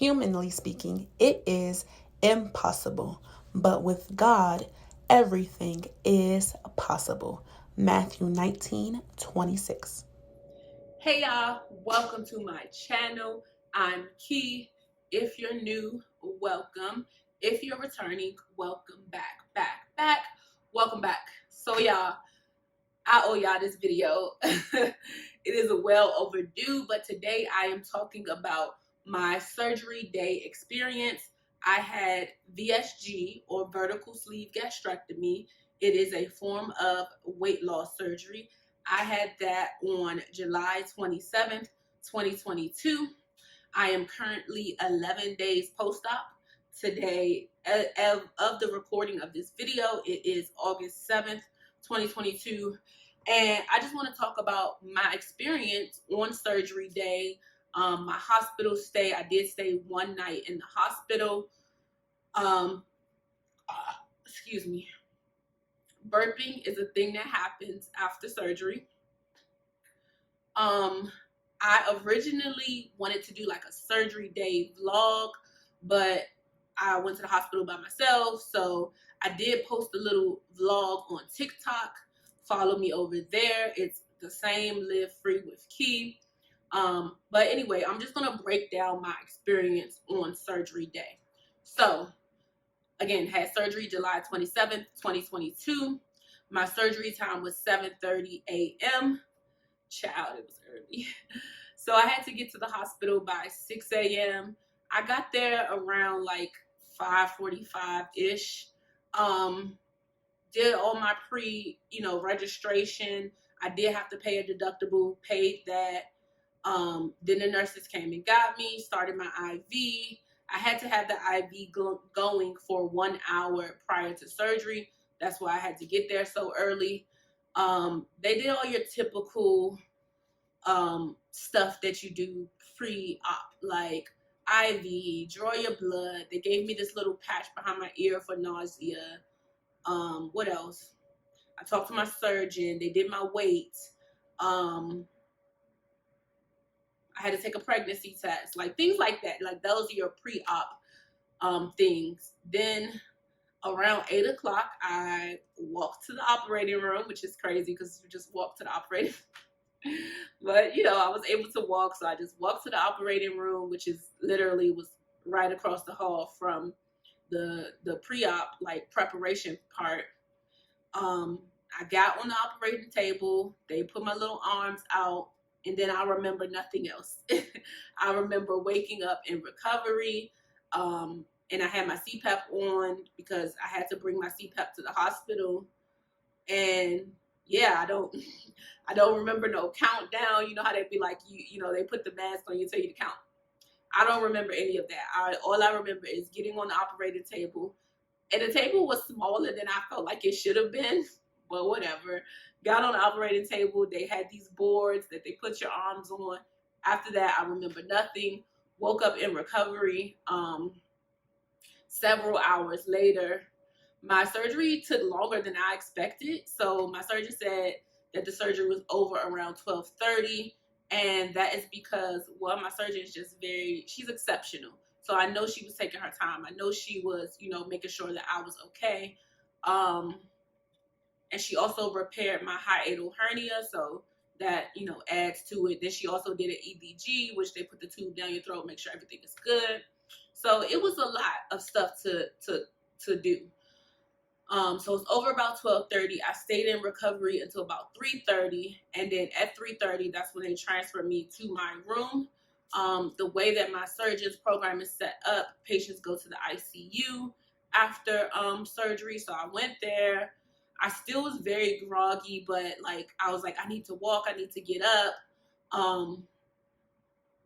Humanly speaking, it is impossible. But with God, everything is possible. Matthew 19:26. Hey y'all, welcome to my channel. I'm Key. If you're new, welcome. If you're returning, welcome back. Welcome back. So y'all, I owe y'all this video. It is well overdue, but today I am talking about my surgery day experience. I had VSG, or vertical sleeve gastrectomy. It is a form of weight loss surgery. I had that on July 27th, 2022. I am currently 11 days post-op. Today, of the recording of this video, it is August 7th, 2022. And I just want to talk about my experience on surgery day. My hospital stay. I did stay one night in the hospital. Excuse me. Burping is a thing that happens after surgery. I originally wanted to do like a surgery day vlog, but I went to the hospital by myself. So I did post a little vlog on TikTok. Follow me over there. It's the same, Live Free with Key. But anyway, I'm just going to break down my experience on surgery day. So again, had surgery July 27th, 2022. My surgery time was 7:30 a.m. Child, it was early. So I had to get to the hospital by 6 a.m. I got there around like 5:45-ish. Did all my registration. I did have to pay a deductible, paid that. Then the nurses came and got me, started my IV. I had to have the IV going for 1 hour prior to surgery. That's why I had to get there so early. They did all your typical stuff that you do pre-op, like IV, draw your blood. They gave me this little patch behind my ear for nausea. What else? I talked to my surgeon. They did my weight. I had to take a pregnancy test, like things like that. Like those are your pre-op things. Then around 8 o'clock, I walked to the operating room, which is crazy because you just walk to the operating room. But I was able to walk, so I just walked to the operating room, which is literally was right across the hall from the pre-op, like preparation part. I got on the operating table. They put my little arms out, and then I remember nothing else. I remember waking up in recovery, and I had my CPAP on because I had to bring my CPAP to the hospital. And yeah, I don't remember no countdown. You know how they'd be like, they put the mask on you, tell you to count. I don't remember any of that. All I remember is getting on the operating table, and the table was smaller than I felt like it should have been, but whatever. Got on the operating table. They had these boards that they put your arms on. After that, I remember nothing. Woke up in recovery. Several hours later, my surgery took longer than I expected. So my surgeon said that the surgery was over around 12:30. And that is because, well, my surgeon is just she's exceptional. So I know she was taking her time. I know she was, making sure that I was okay. And she also repaired my hiatal hernia. So that, adds to it. Then she also did an EVG, which they put the tube down your throat, make sure everything is good. So it was a lot of stuff to do. So it's over about 12:30. I stayed in recovery until about 3:30, and then at 3:30, that's when they transferred me to my room. The way that my surgeon's program is set up, patients go to the ICU after surgery. So I went there. I still was very groggy, but I was like, I need to walk. I need to get up.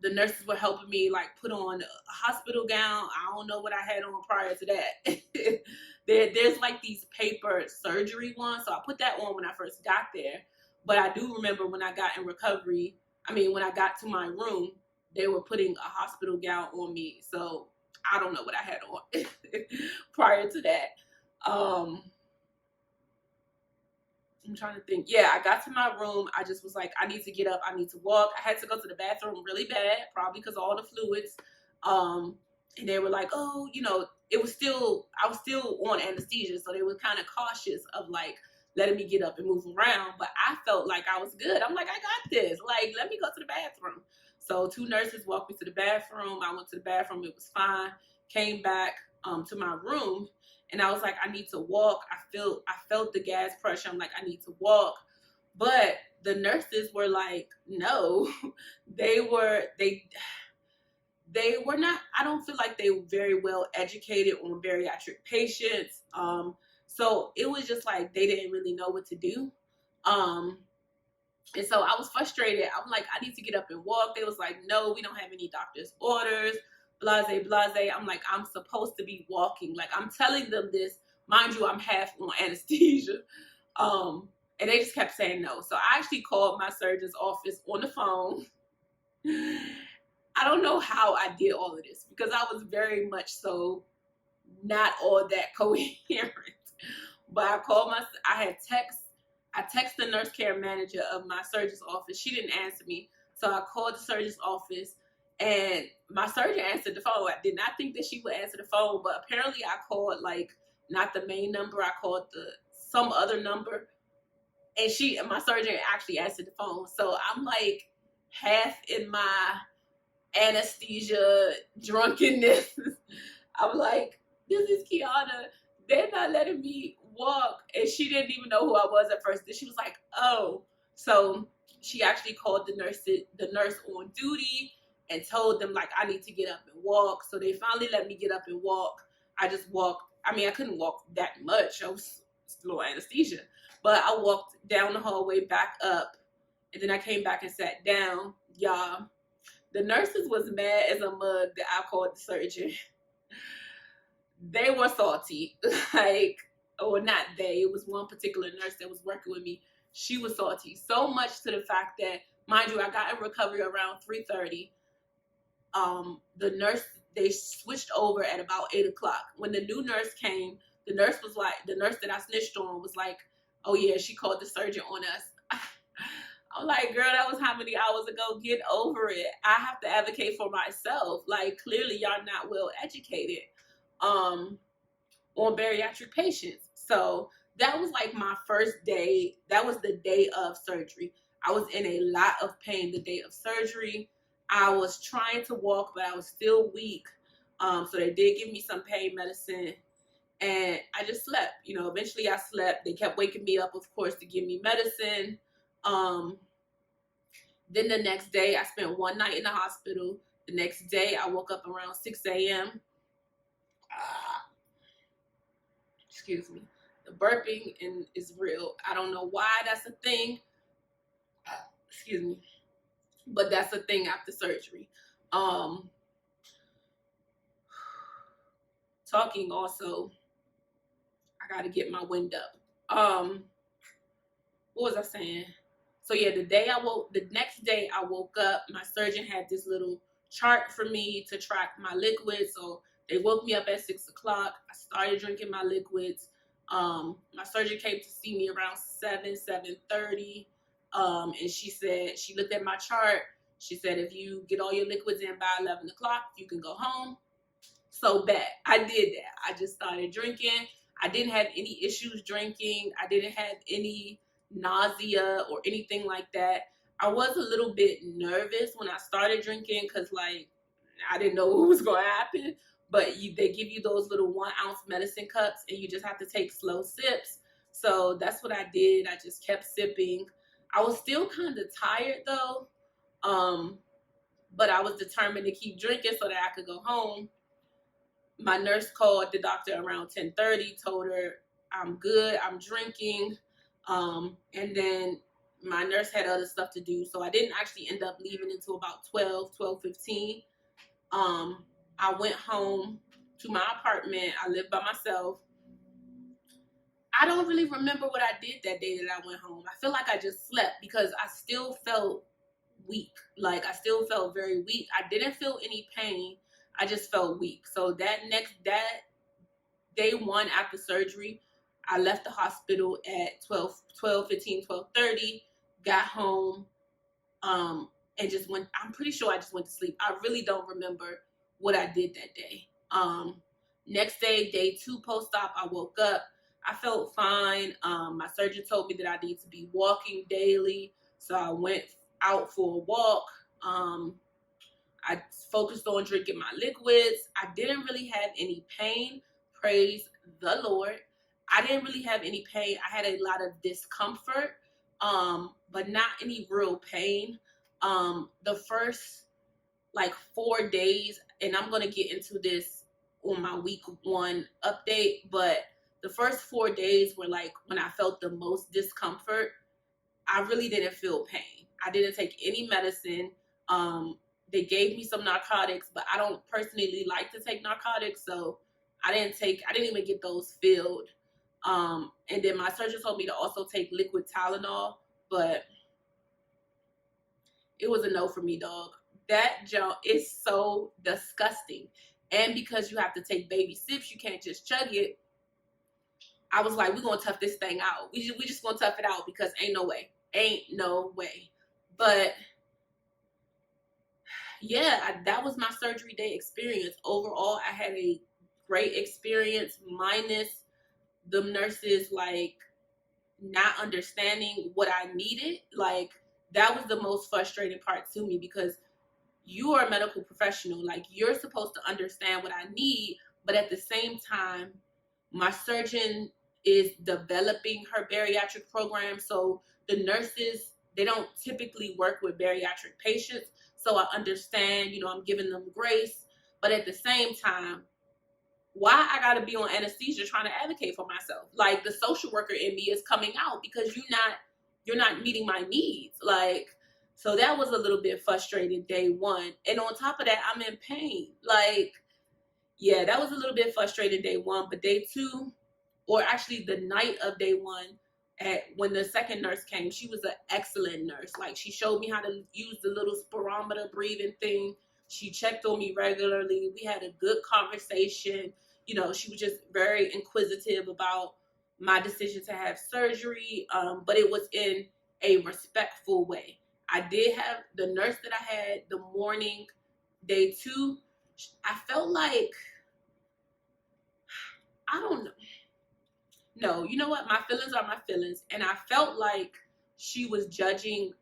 The nurses were helping me put on a hospital gown. I don't know what I had on prior to that. There's these paper surgery ones. So I put that on when I first got there. But I do remember when I got in recovery, when I got to my room, they were putting a hospital gown on me. So I don't know what I had on prior to that. I'm trying to think. Yeah, I got to my room. I just was like, I need to get up. I need to walk. I had to go to the bathroom really bad, probably because of all the fluids. And they were like, oh, you know, I was still on anesthesia, so they were kind of cautious of like letting me get up and move around. But I felt like I was good. I'm like, I got this. Like, let me go to the bathroom. So 2 nurses walked me to the bathroom. I went to the bathroom. It was fine. Came back to my room, and I was like, I need to walk. I felt the gas pressure. I'm like, I need to walk. But the nurses were like, no. they were not, I don't feel like they were very well educated on bariatric patients. So it was just like they didn't really know what to do. And so I was frustrated. I'm like, I need to get up and walk. They was like, no, we don't have any doctor's orders, blase, blase. I'm like, I'm supposed to be walking. Like, I'm telling them this. Mind you, I'm half on anesthesia. And they just kept saying no. So I actually called my surgeon's office on the phone. I don't know how I did all of this because I was very much so not all that coherent. But I called I texted the nurse care manager of my surgeon's office. She didn't answer me. So I called the surgeon's office, and my surgeon answered the phone. I did not think that she would answer the phone, but apparently I called like not the main number. I called some other number, and my surgeon actually answered the phone. So I'm like half in my anesthesia drunkenness. I'm like, this is Kiana. They're not letting me walk. And she didn't even know who I was at first. Then she was like, oh. So she actually called the nurse on duty and told them like I need to get up and walk. So they finally let me get up and walk. I just walked. I mean, I couldn't walk that much. I was still on anesthesia. But I walked down the hallway back up, and then I came back and sat down. Y'all, the nurses was mad as a mug that I called the surgeon. They were salty. Like, or not they. It was one particular nurse that was working with me. She was salty. So much to the fact that, mind you, I got in recovery around 3:30. The nurse, they switched over at about 8 o'clock. When the new nurse came, the nurse that I snitched on was like, oh yeah, she called the surgeon on us. I'm like, girl, that was how many hours ago? Get over it. I have to advocate for myself. Like, clearly y'all not well educated on bariatric patients. So that was like my first day. That was the day of surgery. I was in a lot of pain the day of surgery. I was trying to walk, but I was still weak. So they did give me some pain medicine, and I just slept. You know, eventually I slept. They kept waking me up, of course, to give me medicine. Then the next day, I spent one night in the hospital. The next day, I woke up around 6 a.m. Excuse me. The burping is real. I don't know why that's a thing. Excuse me. But that's a thing after surgery. Talking also, I got to get my wind up. What was I saying? So yeah, the next day I woke up, my surgeon had this little chart for me to track my liquids. So they woke me up at 6 o'clock. I started drinking my liquids. My surgeon came to see me around 7:30. And she looked at my chart. She said, if you get all your liquids in by 11 o'clock, you can go home. So bad. I did that. I just started drinking. I didn't have any issues drinking. I didn't have any nausea or anything like that. I was a little bit nervous when I started drinking because, like, I didn't know what was going to happen. But they give you those little 1 ounce medicine cups, and you just have to take slow sips. So that's what I did. I just kept sipping. I was still kind of tired though, but I was determined to keep drinking so that I could go home. My nurse called the doctor around 10:30, told her I'm good, I'm drinking. And then my nurse had other stuff to do, so I didn't actually end up leaving until about 12:15. I went home to my apartment. I lived by myself. I don't really remember what I did that day that I went home. I feel like I just slept because I still felt weak. Like, I still felt very weak. I didn't feel any pain. I just felt weak. So that day one after surgery, I left the hospital at 12:15, 12:30, got home, and just went, I'm pretty sure I just went to sleep. I really don't remember what I did that day. Next day, day 2 post-op, I woke up. I felt fine. My surgeon told me that I need to be walking daily. So I went out for a walk. I focused on drinking my liquids. I didn't really have any pain. Praise the Lord. I didn't really have any pain. I had a lot of discomfort, but not any real pain. The first like 4 days, and I'm going to get into this on my week 1 update, but the first 4 days were like when I felt the most discomfort. I really didn't feel pain. I didn't take any medicine. They gave me some narcotics, but I don't personally like to take narcotics, so I didn't even get those filled. And then my surgeon told me to also take liquid Tylenol, but it was a no for me, dog. That junk is so disgusting. And because you have to take baby sips, you can't just chug it. I was like, we're going to tough this thing out. We just going to tough it out because ain't no way. Ain't no way. But yeah, that was my surgery day experience. Overall, I had a great experience, minus the nurses like not understanding what I needed. Like, that was the most frustrating part to me, because you are a medical professional. Like, you're supposed to understand what I need, but at the same time, my surgeon is developing her bariatric program, so the nurses, they don't typically work with bariatric patients. So I understand, I'm giving them grace, but at the same time, why I gotta be on anesthesia trying to advocate for myself? Like, the social worker in me is coming out because you're not meeting my needs. Like, so that was a little bit frustrating day 1. And on top of that, I'm in pain. Like, yeah, that was a little bit frustrating day 1, but day 2, or actually the night of day 1, when the second nurse came, she was an excellent nurse. Like, she showed me how to use the little spirometer breathing thing. She checked on me regularly. We had a good conversation. She was just very inquisitive about my decision to have surgery, but it was in a respectful way. I did have the nurse that I had the morning, day 2. I felt like, I don't know. No, you know what? My feelings are my feelings. And I felt like she was judging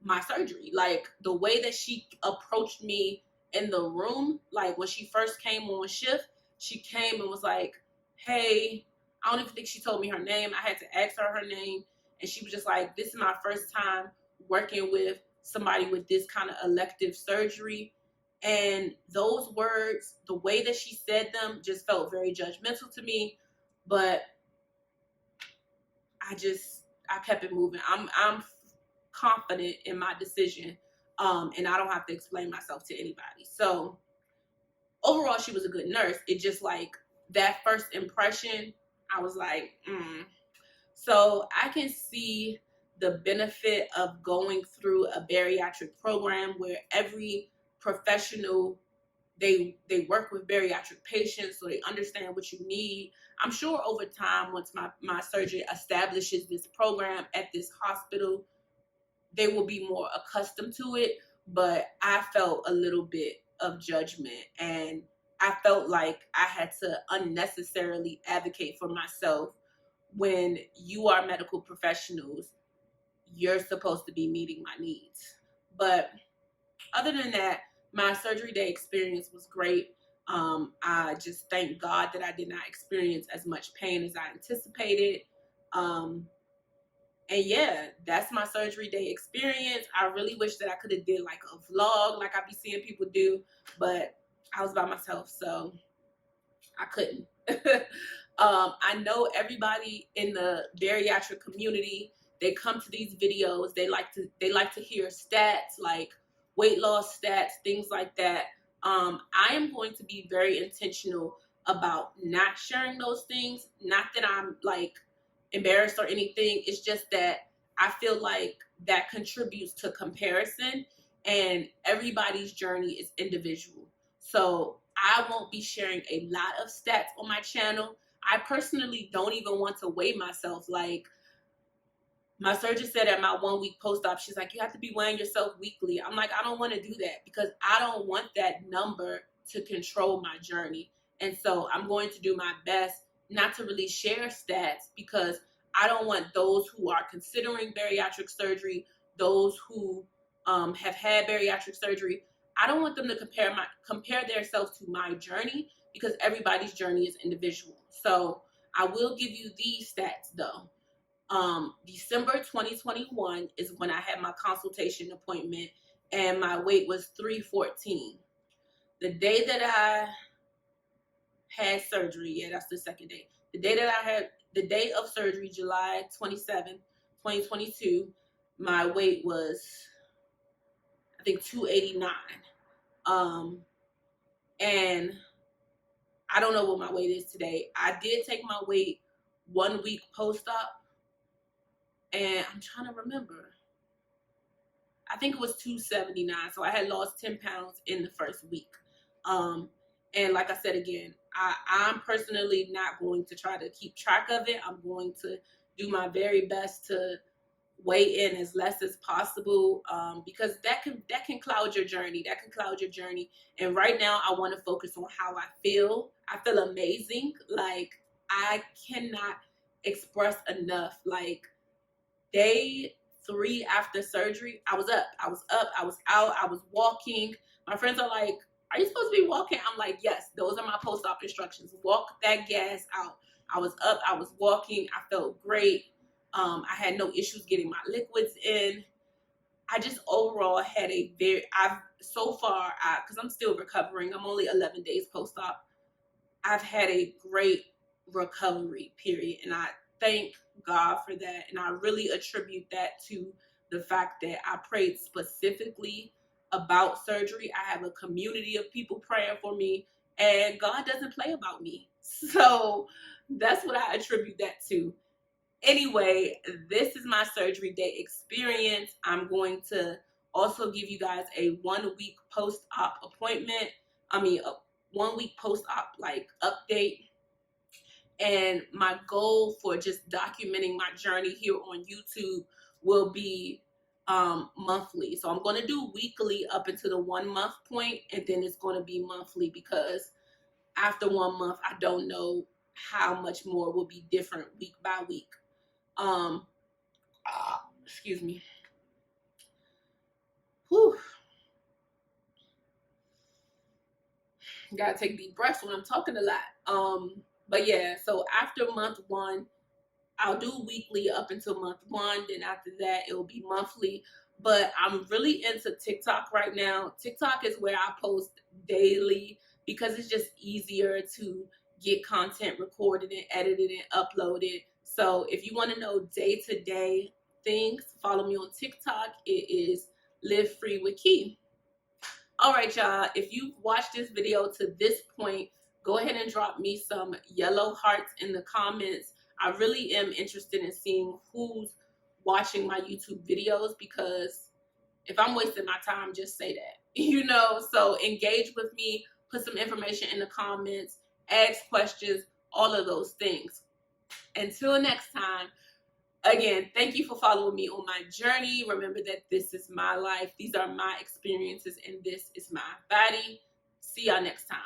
my surgery. Like, the way that she approached me in the room, like when she first came on shift, she came and was like, hey, I don't even think she told me her name. I had to ask her name. And she was just like, this is my first time working with somebody with this kind of elective surgery. And those words, the way that she said them, just felt very judgmental to me. But I kept it moving. I'm confident in my decision, and I don't have to explain myself to anybody. So overall, she was a good nurse. It just, like, that first impression, I was like, So I can see the benefit of going through a bariatric program where every professional, they work with bariatric patients, so they understand what you need. I'm sure over time, once my surgeon establishes this program at this hospital, they will be more accustomed to it. But I felt a little bit of judgment, and I felt like I had to unnecessarily advocate for myself. When you are medical professionals, you're supposed to be meeting my needs. But other than that, my surgery day experience was great. I just thank God that I did not experience as much pain as I anticipated. And yeah, that's my surgery day experience. I really wish that I could have did like a vlog like I be seeing people do, but I was by myself, so I couldn't. I know everybody in the bariatric community, they come to these videos, they like to hear stats, like weight loss stats, things like that. I am going to be very intentional about not sharing those things. Not that I'm like embarrassed or anything. It's just that I feel like that contributes to comparison, and everybody's journey is individual. So I won't be sharing a lot of stats on my channel. I personally don't even want to weigh myself. Like, my surgeon said at my 1 week post-op, she's like, you have to be weighing yourself weekly. I'm like, I don't want to do that, because I don't want that number to control my journey. And so I'm going to do my best not to really share stats, because I don't want those who are considering bariatric surgery, those who have had bariatric surgery, I don't want them to compare themselves to my journey, because everybody's journey is individual. So I will give you these stats though. December 2021 is when I had my consultation appointment, and my weight was 314. The day that I had surgery, yeah, that's the second day. The day of surgery, July 27, 2022, my weight was, I think, 289. And I don't know what my weight is today. I did take my weight 1 week post-op, and I'm trying to remember. I think it was 279. So I had lost 10 pounds in the first week. And like I said again, I'm personally not going to try to keep track of it. I'm going to do my very best to weigh in as less as possible, because that can cloud your journey. That can cloud your journey. And right now, I want to focus on how I feel. I feel amazing. Like, I cannot express enough. Like, day 3 after surgery, I was up, I was out, I was walking. My friends are like, "Are you supposed to be walking?" I'm like, "Yes, those are my post-op instructions. Walk that gas out." I was up, I was walking, I felt great. I had no issues getting my liquids in. I just overall had so far, because I'm still recovering, I'm only 11 days post-op, I've had a great recovery period, and I thank God for that. And I really attribute that to the fact that I prayed specifically about surgery. I have a community of people praying for me, and God doesn't play about me. So that's what I attribute that to. Anyway, this is my surgery day experience. I'm going to also give you guys a 1 week post-op appointment. A 1 week post-op update. And my goal for just documenting my journey here on YouTube will be monthly. So I'm going to do weekly up until the 1 month point, and then it's going to be monthly, because after 1 month, I don't know how much more will be different week by week. Excuse me. Whew. Gotta take deep breaths when I'm talking a lot. But yeah, so after month 1, I'll do weekly up until month 1. Then after that, it will be monthly. But I'm really into TikTok right now. TikTok is where I post daily, because it's just easier to get content recorded and edited and uploaded. So if you want to know day-to-day things, follow me on TikTok. It is Live Free with Key. All right, y'all. If you've watched this video to this point, go ahead and drop me some yellow hearts in the comments. I really am interested in seeing who's watching my YouTube videos, because if I'm wasting my time, just say that, So engage with me, put some information in the comments, ask questions, all of those things. Until next time, again, thank you for following me on my journey. Remember that this is my life. These are my experiences, and this is my body. See y'all next time.